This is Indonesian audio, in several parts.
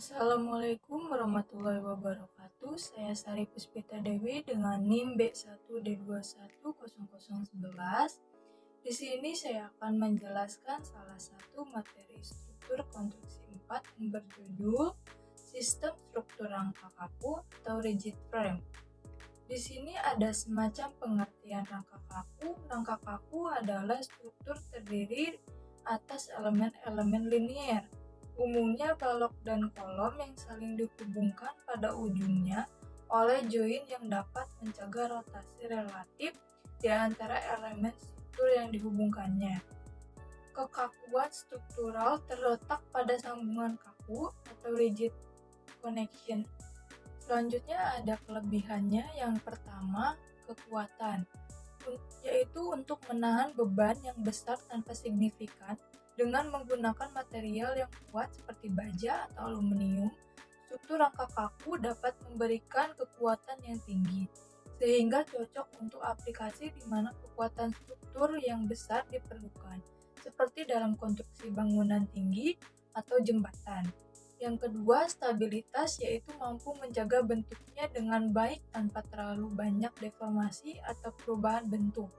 Assalamualaikum warahmatullahi wabarakatuh. Saya Sari Puspita Dewi dengan NIM B1D210011. Di sini saya akan menjelaskan salah satu materi struktur konstruksi 4 yang berjudul Sistem Struktur Rangka Kaku atau Rigid Frame. Di sini ada semacam pengertian rangka kaku. Rangka kaku adalah struktur terdiri atas elemen-elemen linier. Umumnya balok dan kolom yang saling dihubungkan pada ujungnya oleh join yang dapat mencegah rotasi relatif di antara elemen struktur yang dihubungkannya. Kekakuan struktural terletak pada sambungan kaku atau rigid connection. Selanjutnya ada kelebihannya. Yang pertama, kekuatan, yaitu untuk menahan beban yang besar tanpa signifikan. Dengan menggunakan material yang kuat seperti baja atau aluminium, struktur rangka kaku dapat memberikan kekuatan yang tinggi, sehingga cocok untuk aplikasi di mana kekuatan struktur yang besar diperlukan, seperti dalam konstruksi bangunan tinggi atau jembatan. Yang kedua, stabilitas, yaitu mampu menjaga bentuknya dengan baik tanpa terlalu banyak deformasi atau perubahan bentuk.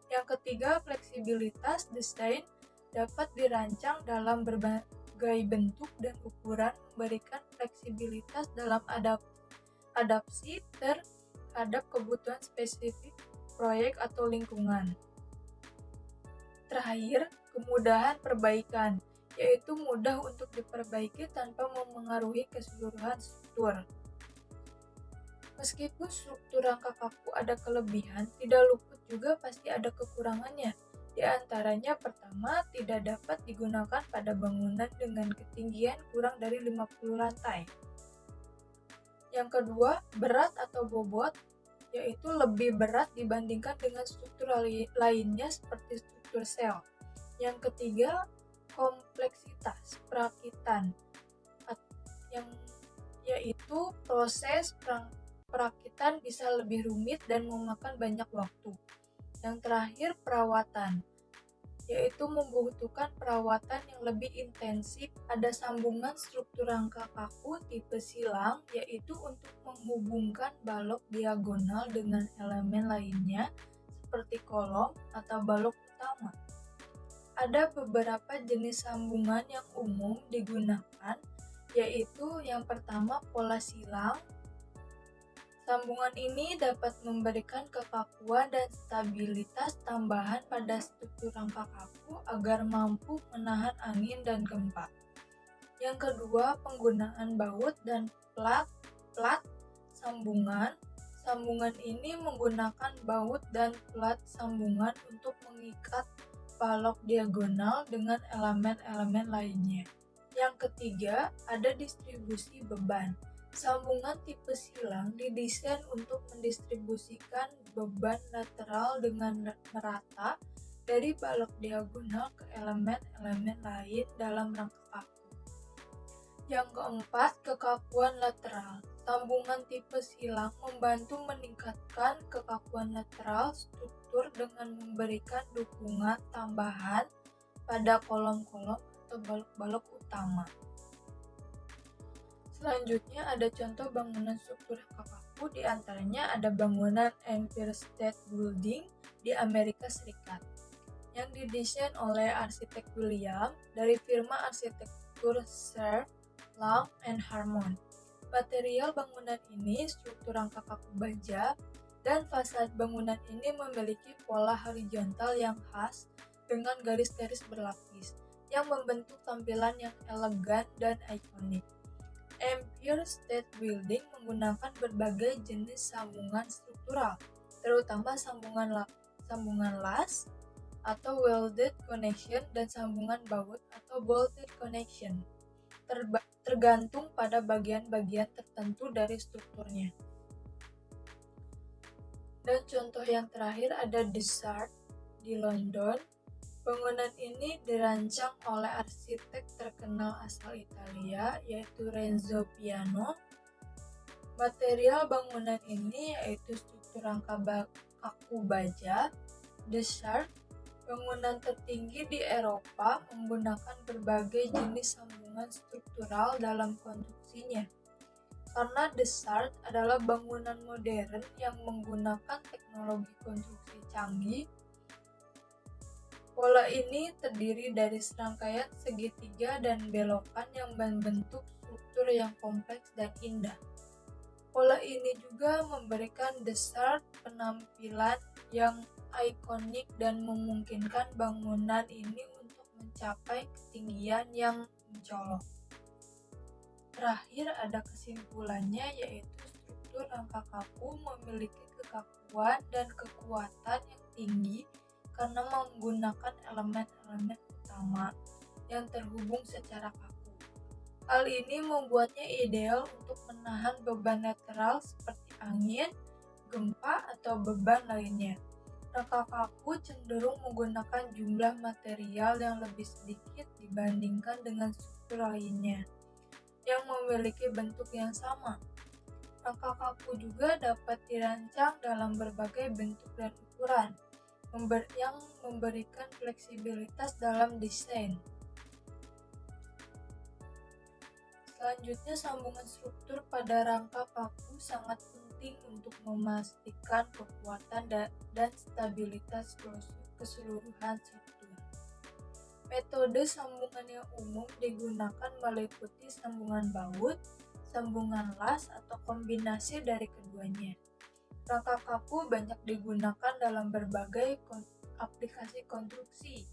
Yang ketiga, fleksibilitas, desain dapat dirancang dalam berbagai bentuk dan ukuran, memberikan fleksibilitas dalam adaptasi terhadap kebutuhan spesifik proyek atau lingkungan. Terakhir, kemudahan perbaikan, yaitu mudah untuk diperbaiki tanpa memengaruhi keseluruhan struktur. Meskipun struktur rangka kaku ada kelebihan, tidak luput juga pasti ada kekurangannya. Di antaranya, pertama, tidak dapat digunakan pada bangunan dengan ketinggian kurang dari 50 lantai. Yang kedua, berat atau bobot, yaitu lebih berat dibandingkan dengan struktur lainnya seperti struktur sel. Yang ketiga, kompleksitas perakitan, yaitu proses perakitan bisa lebih rumit dan memakan banyak waktu. Yang terakhir, perawatan, yaitu membutuhkan perawatan yang lebih intensif. Ada sambungan struktur rangka kaku tipe silang, yaitu untuk menghubungkan balok diagonal dengan elemen lainnya seperti kolom atau balok utama. Ada beberapa jenis sambungan yang umum digunakan, yaitu yang pertama, pola silang. Sambungan ini dapat memberikan kekakuan dan stabilitas tambahan pada struktur rangka kaku agar mampu menahan angin dan gempa. Yang kedua, penggunaan baut dan plat sambungan. Sambungan ini menggunakan baut dan plat sambungan untuk mengikat balok diagonal dengan elemen-elemen lainnya. Yang ketiga, ada distribusi beban. Sambungan tipe silang didesain untuk mendistribusikan beban lateral dengan merata dari balok diagonal ke elemen-elemen lain dalam rangka kaku. Yang keempat, kekakuan lateral. Sambungan tipe silang membantu meningkatkan kekakuan lateral struktur dengan memberikan dukungan tambahan pada kolom-kolom atau balok-balok utama. Selanjutnya ada contoh bangunan struktur rangka kaku, di antaranya ada bangunan Empire State Building di Amerika Serikat yang didesain oleh arsitek William dari firma arsitektur Sharp, Long and Harmon. Material bangunan ini struktur rangka kaku baja, dan fasad bangunan ini memiliki pola horizontal yang khas dengan garis-garis berlapis yang membentuk tampilan yang elegan dan ikonik. Empire State Building menggunakan berbagai jenis sambungan struktural, terutama sambungan las atau welded connection dan sambungan baut atau bolted connection, tergantung pada bagian-bagian tertentu dari strukturnya. Dan contoh yang terakhir ada The Shard di London. Bangunan ini dirancang oleh arsitek terkenal asal Italia, yaitu Renzo Piano. Material bangunan ini yaitu struktur rangka kaku baja, The Shard, Bangunan tertinggi di Eropa menggunakan berbagai jenis sambungan struktural dalam konstruksinya. Karena The Shard adalah bangunan modern yang menggunakan teknologi konstruksi canggih, pola ini terdiri dari serangkaian segitiga dan belokan yang membentuk struktur yang kompleks dan indah. Pola ini juga memberikan The Shard penampilan yang ikonik dan memungkinkan bangunan ini untuk mencapai ketinggian yang mencolok. Terakhir ada kesimpulannya, yaitu struktur rangka kaku memiliki kekakuan dan kekuatan yang tinggi karena menggunakan elemen-elemen utama yang terhubung secara kaku. Hal ini membuatnya ideal untuk menahan beban lateral seperti angin, gempa, atau beban lainnya. Rangka kaku cenderung menggunakan jumlah material yang lebih sedikit dibandingkan dengan struktur lainnya yang memiliki bentuk yang sama. Rangka kaku juga dapat dirancang dalam berbagai bentuk dan ukuran, yang memberikan fleksibilitas dalam desain. Selanjutnya, sambungan struktur pada rangka kaku sangat penting untuk memastikan kekuatan dan stabilitas keseluruhan struktur. Metode sambungan yang umum digunakan meliputi sambungan baut, sambungan las, atau kombinasi dari keduanya. Rangka kaku banyak digunakan dalam berbagai aplikasi konstruksi,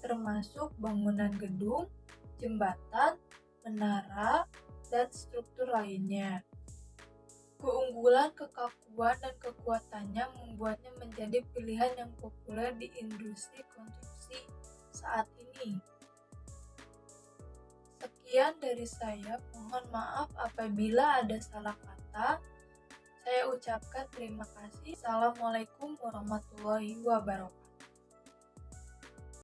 termasuk bangunan gedung, jembatan, menara, dan struktur lainnya. Keunggulan, kekakuan, dan kekuatannya membuatnya menjadi pilihan yang populer di industri konstruksi saat ini. Sekian dari saya, mohon maaf apabila ada salah kata. Saya ucapkan terima kasih. Assalamualaikum warahmatullahi wabarakatuh.